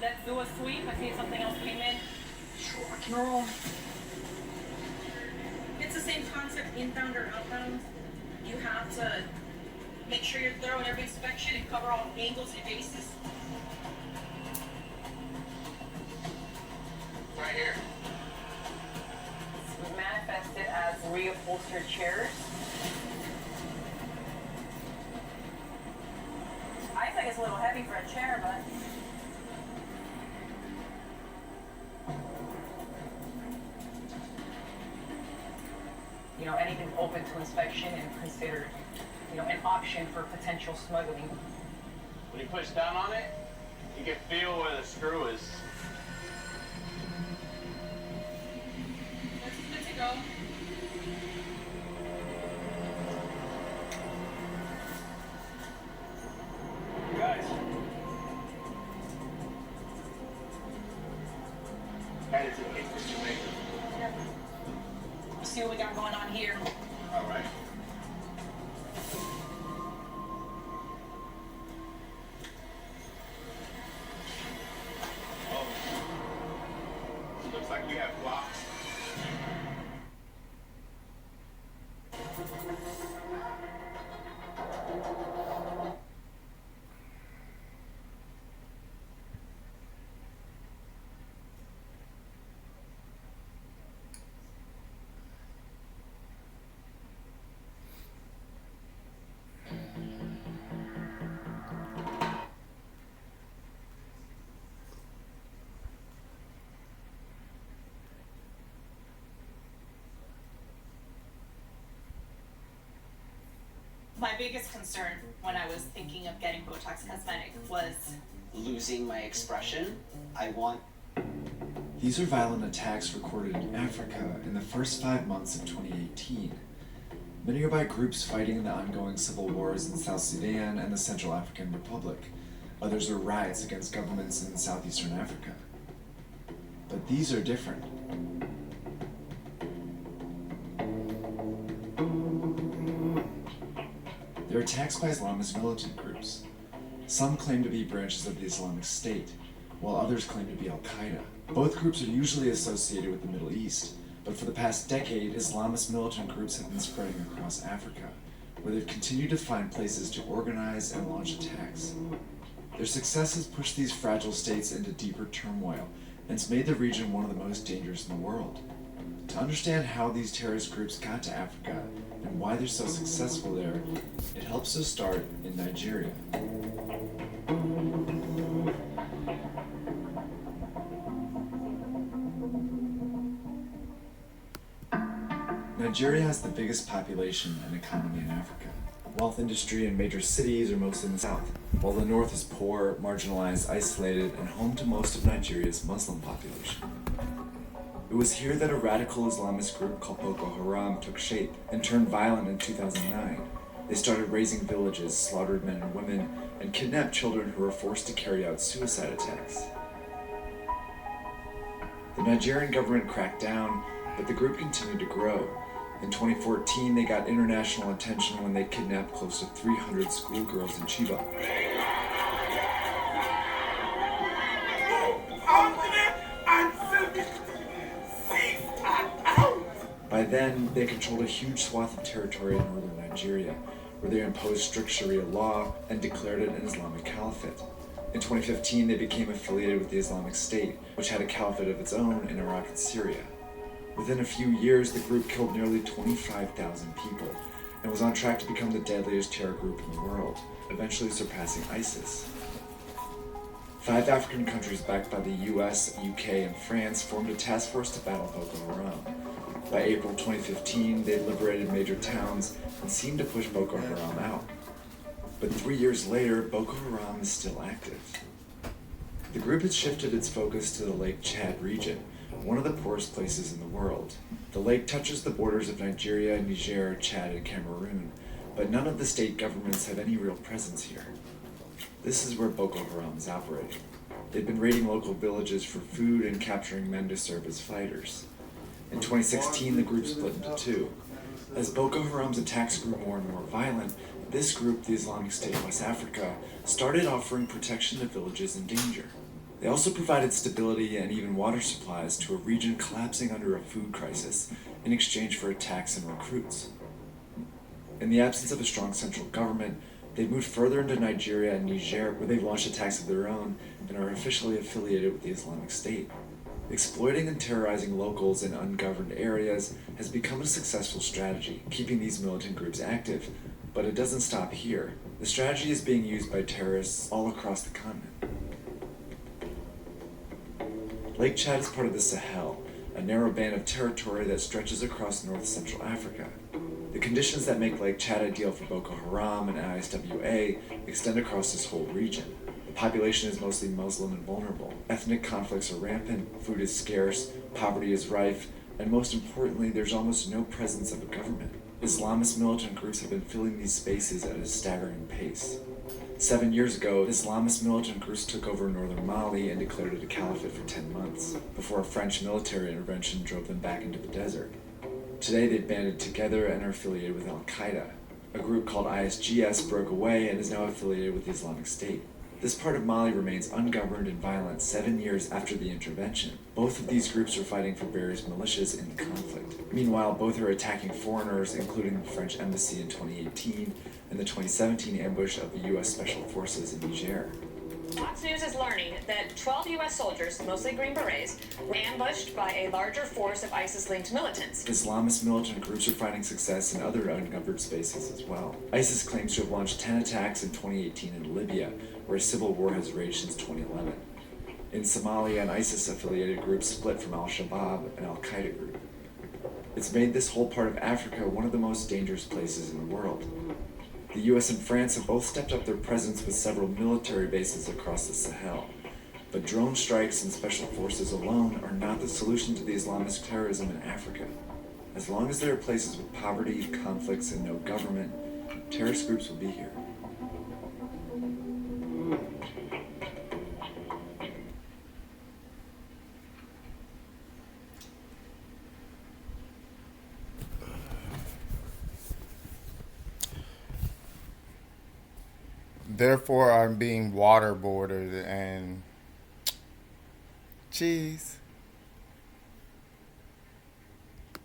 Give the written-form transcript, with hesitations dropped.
Let's do a sweep. I see something else came in. Sure, I can roll. It's the same concept, inbound or outbound. You have to make sure you're thorough in every inspection and cover all angles and bases. Right here. It was manifested as reupholstered chairs. I think it's a little heavy for a chair, but anything open to inspection and considered, an option for potential smuggling. When you push down on it, you can feel where the screw is. That's good to go. You guys. Headed to the Cape for Jamaica. Let's see what we got going on here. All right. Oh. Looks like we have blocks. My biggest concern when I was thinking of getting Botox Cosmetic was losing my expression. These are violent attacks recorded in Africa in the first 5 months of 2018. Many are by groups fighting in the ongoing civil wars in South Sudan and the Central African Republic. Others are riots against governments in southeastern Africa. But these are different. They're attacks by Islamist militant groups. Some claim to be branches of the Islamic State, while others claim to be Al-Qaeda. Both groups are usually associated with the Middle East, but for the past decade, Islamist militant groups have been spreading across Africa, where they've continued to find places to organize and launch attacks. Their success has pushed these fragile states into deeper turmoil, and it's made the region one of the most dangerous in the world. To understand how these terrorist groups got to Africa and why they're so successful there, it helps us start in Nigeria. Nigeria has the biggest population and economy in Africa. Wealth industry and major cities are mostly in the south, while the north is poor, marginalized, isolated, and home to most of Nigeria's Muslim population. It was here that a radical Islamist group called Boko Haram took shape and turned violent in 2009. They started razing villages, slaughtered men and women, and kidnapped children who were forced to carry out suicide attacks. The Nigerian government cracked down, but the group continued to grow. In 2014, they got international attention when they kidnapped close to 300 schoolgirls in Chibok. By then, they controlled a huge swath of territory in northern Nigeria, where they imposed strict Sharia law and declared it an Islamic caliphate. In 2015, they became affiliated with the Islamic State, which had a caliphate of its own in Iraq and Syria. Within a few years, the group killed nearly 25,000 people and was on track to become the deadliest terror group in the world, eventually surpassing ISIS. 5 African countries backed by the US, UK, and France formed a task force to battle Boko Haram. By April 2015, they liberated major towns and seemed to push Boko Haram out. But 3 years later, Boko Haram is still active. The group has shifted its focus to the Lake Chad region, one of the poorest places in the world. The lake touches the borders of Nigeria, Niger, Chad, and Cameroon, but none of the state governments have any real presence here. This is where Boko Haram is operating. They've been raiding local villages for food and capturing men to serve as fighters. In 2016, the group split into two. As Boko Haram's attacks grew more and more violent, this group, the Islamic State of West Africa, started offering protection to villages in danger. They also provided stability and even water supplies to a region collapsing under a food crisis in exchange for attacks and recruits. In the absence of a strong central government, they've moved further into Nigeria and Niger, where they've launched attacks of their own and are officially affiliated with the Islamic State. Exploiting and terrorizing locals in ungoverned areas has become a successful strategy, keeping these militant groups active. But it doesn't stop here. The strategy is being used by terrorists all across the continent. Lake Chad is part of the Sahel, a narrow band of territory that stretches across north-central Africa. The conditions that make Lake Chad ideal for Boko Haram and ISWA extend across this whole region. The population is mostly Muslim and vulnerable. Ethnic conflicts are rampant, food is scarce, poverty is rife, and most importantly, there's almost no presence of a government. Islamist militant groups have been filling these spaces at a staggering pace. 7 years ago, Islamist militant groups took over northern Mali and declared it a caliphate for 10 months, before a French military intervention drove them back into the desert. Today they've banded together and are affiliated with Al-Qaeda. A group called ISGS broke away and is now affiliated with the Islamic State. This part of Mali remains ungoverned and violent 7 years after the intervention. Both of these groups are fighting for various militias in the conflict. Meanwhile, both are attacking foreigners, including the French embassy in 2018 and the 2017 ambush of the U.S. Special Forces in Niger. Fox News is learning that 12 U.S. soldiers, mostly Green Berets, were ambushed by a larger force of ISIS-linked militants. Islamist militant groups are finding success in other ungoverned spaces as well. ISIS claims to have launched 10 attacks in 2018 in Libya, where a civil war has raged since 2011. In Somalia, an ISIS-affiliated group split from Al-Shabaab, an Al-Qaeda group. It's made this whole part of Africa one of the most dangerous places in the world. The US and France have both stepped up their presence with several military bases across the Sahel. But drone strikes and special forces alone are not the solution to the Islamist terrorism in Africa. As long as there are places with poverty, conflicts, and no government, terrorist groups will be here. Therefore, I'm being waterboarded and cheese.